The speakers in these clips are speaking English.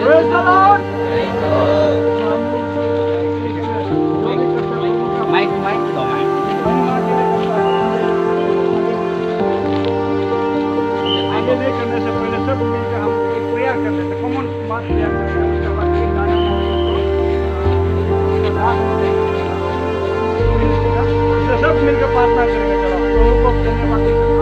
Praise the Lord. आगे नहीं करने से पहले सब मिलकर हम एक प्रेयर कर लेते, कॉमन बात प्रेयर करते हैं। उसके बाद एक गाना उससे सब मिलकर प्रार्थना करेंगे। चलो प्रभु को धन्यवाद देते हैं।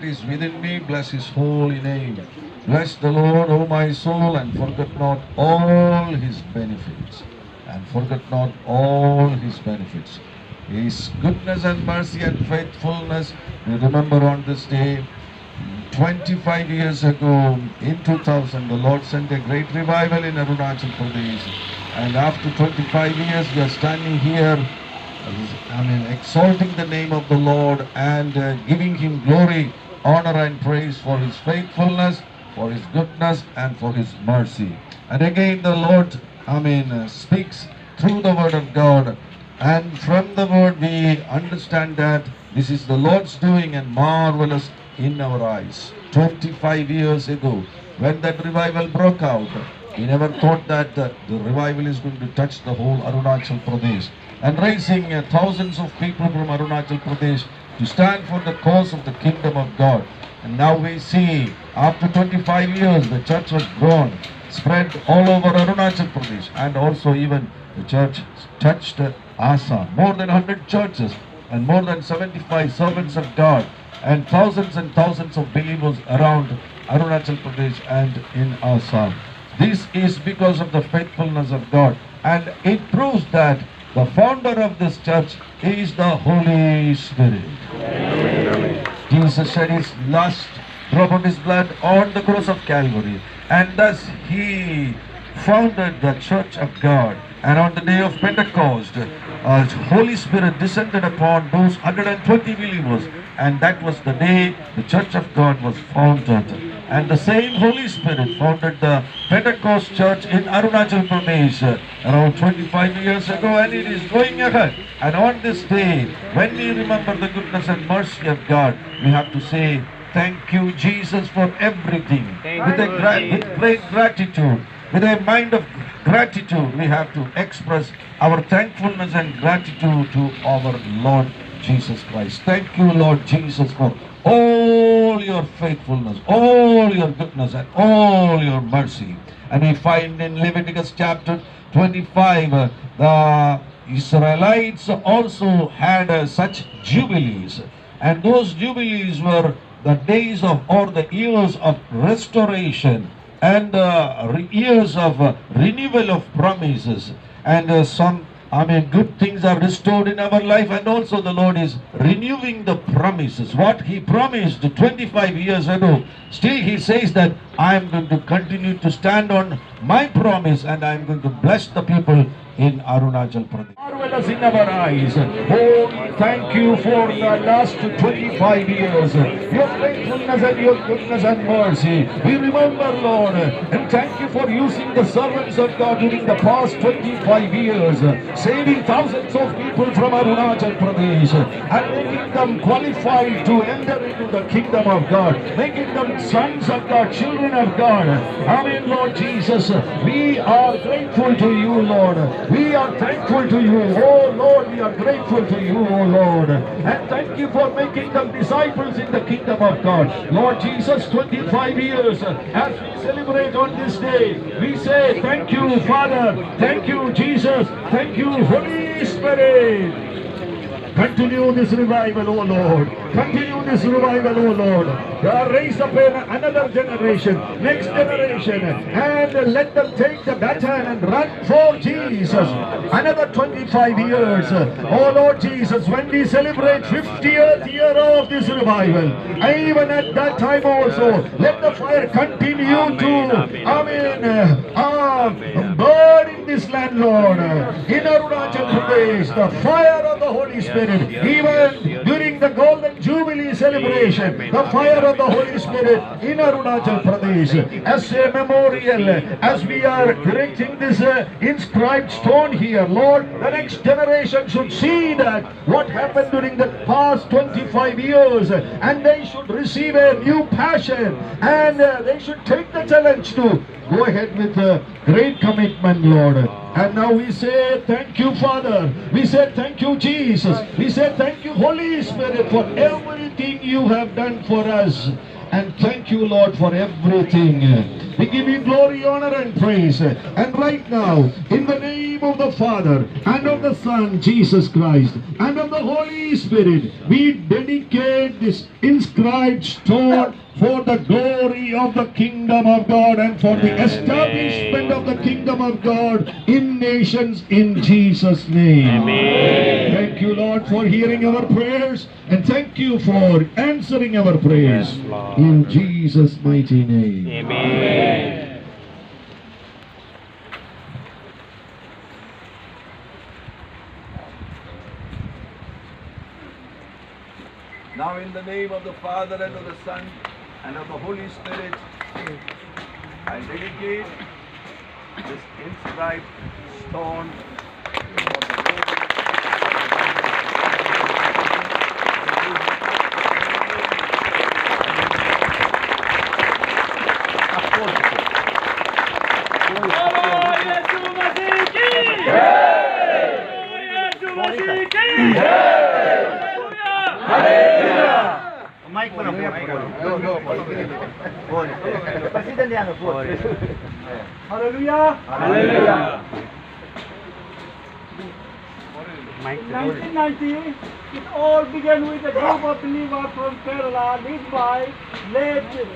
Is within me, bless his holy name. Bless the Lord, O my soul, and forget not all his benefits. And forget not all his benefits. His goodness and mercy and faithfulness. We remember on this day, 25 years ago, in 2000, the Lord sent a great revival in Arunachal Pradesh. And after 25 years, we are standing here, exalting the name of the Lord and giving him glory, honor and praise for his faithfulness, for his goodness and for his mercy. And again the Lord, speaks through the word of God, and from the word we understand that this is the Lord's doing and marvelous in our eyes. 25 years ago, when that revival broke out, we never thought that the revival is going to touch the whole Arunachal Pradesh, and raising thousands of people from Arunachal Pradesh to stand for the cause of the kingdom of God. And now we see, after 25 years, the church has grown, spread all over Arunachal Pradesh, and also even the church touched Assam. More than 100 churches and more than 75 servants of God and thousands of believers around Arunachal Pradesh and in Assam. This is because of the faithfulness of God, and it proves that the founder of this church is the Holy Spirit. Amen. Jesus shed his last drop of his blood on the cross of Calvary, and thus he founded the church of God. And on the day of Pentecost, Holy Spirit descended upon those 120 believers, and that was the day the church of God was founded. And the same Holy Spirit founded the Pentecost church in Arunachal Pradesh around 25 years ago, and it is going ahead. And on this day, when we remember the goodness and mercy of God, we have to say, thank you, Jesus, for everything. With great gratitude, with a mind of gratitude, we have to express our thankfulness and gratitude to our Lord Jesus Christ. Thank you, Lord Jesus, for all your faithfulness, all your goodness, and all your mercy. And we find in Leviticus chapter 25, the Israelites also had such jubilees, and those jubilees were the days of, or the years of restoration, and years of renewal of promises, and some good things are restored in our life, and also the Lord is renewing the promises. What he promised 25 years ago, still he says that I am going to continue to stand on my promise, and I am going to bless the people in Arunachal Pradesh. Marvelous in our eyes. Oh, thank you for the last 25 years. Your faithfulness and your goodness and mercy. We remember, Lord, and thank you for using the servants of God during the past 25 years, saving thousands of people from Arunachal Pradesh and making them qualified to enter into the kingdom of God, making them sons of God, children of God. Amen, Lord Jesus. We are grateful to you, Lord. We are thankful to you, oh Lord. We are grateful to you, oh Lord. And thank you for making them disciples in the kingdom of God. Lord Jesus, 25 years as we celebrate on this day, we say thank you, Father. Thank you, Jesus. Thank you, Holy Spirit. Continue this revival, oh Lord. Continue this revival, oh Lord. Raise up another generation, next generation, and let them take the baton and run for Jesus. Another 25 years, oh Lord Jesus, when we celebrate 50th year of this revival, even at that time also, let the fire continue to, burn in this land, Lord. In Arunachal Pradesh, the fire of the Holy Spirit. Even during the Golden Jubilee celebration, the fire of the Holy Spirit in Arunachal Pradesh, as a memorial, as we are erecting this inscribed stone here, Lord, the next generation should see that what happened during the past 25 years, and they should receive a new passion, and they should take the challenge to go ahead with a great commitment, Lord. And now we say thank you, Father. We say thank you, Jesus. We say thank you, Holy Spirit, for everything you have done for us. And thank you, Lord, for everything. We give you glory, honor, and praise. And right now, in the name of the Father, and of the Son, Jesus Christ, and of the Holy Spirit, we dedicate this inscribed stone for the glory of the kingdom of God and for the establishment of the kingdom of God in nations, in Jesus' name. Amen. Thank you, Lord, for hearing our prayers, and thank you for answering our prayers. Yes, Lord. In Jesus' mighty name. Amen. Now in the name of the Father and of the Son and of the Holy Spirit, I dedicate this inscribed stone Mic mo na po. President yan po. Hallelujah. Hallelujah. In 1990, it all began with a group of believers from Kerala led by late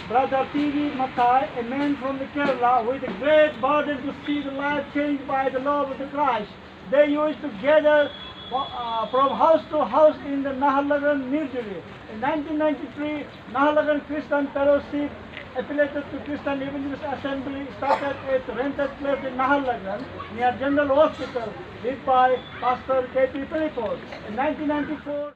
Brother T.V. Mathai, a man from the Kerala with a great burden to see the life changed by the love of the Christ. They used to gather from house to house in the Naharlagun, New Delhi. In 1993, Naharlagun Christian Fellowship, affiliated to Christian Evangelist Assembly, started at rented place in Naharlagun near General Hospital, led by Pastor K.P. Philippos. In 1994,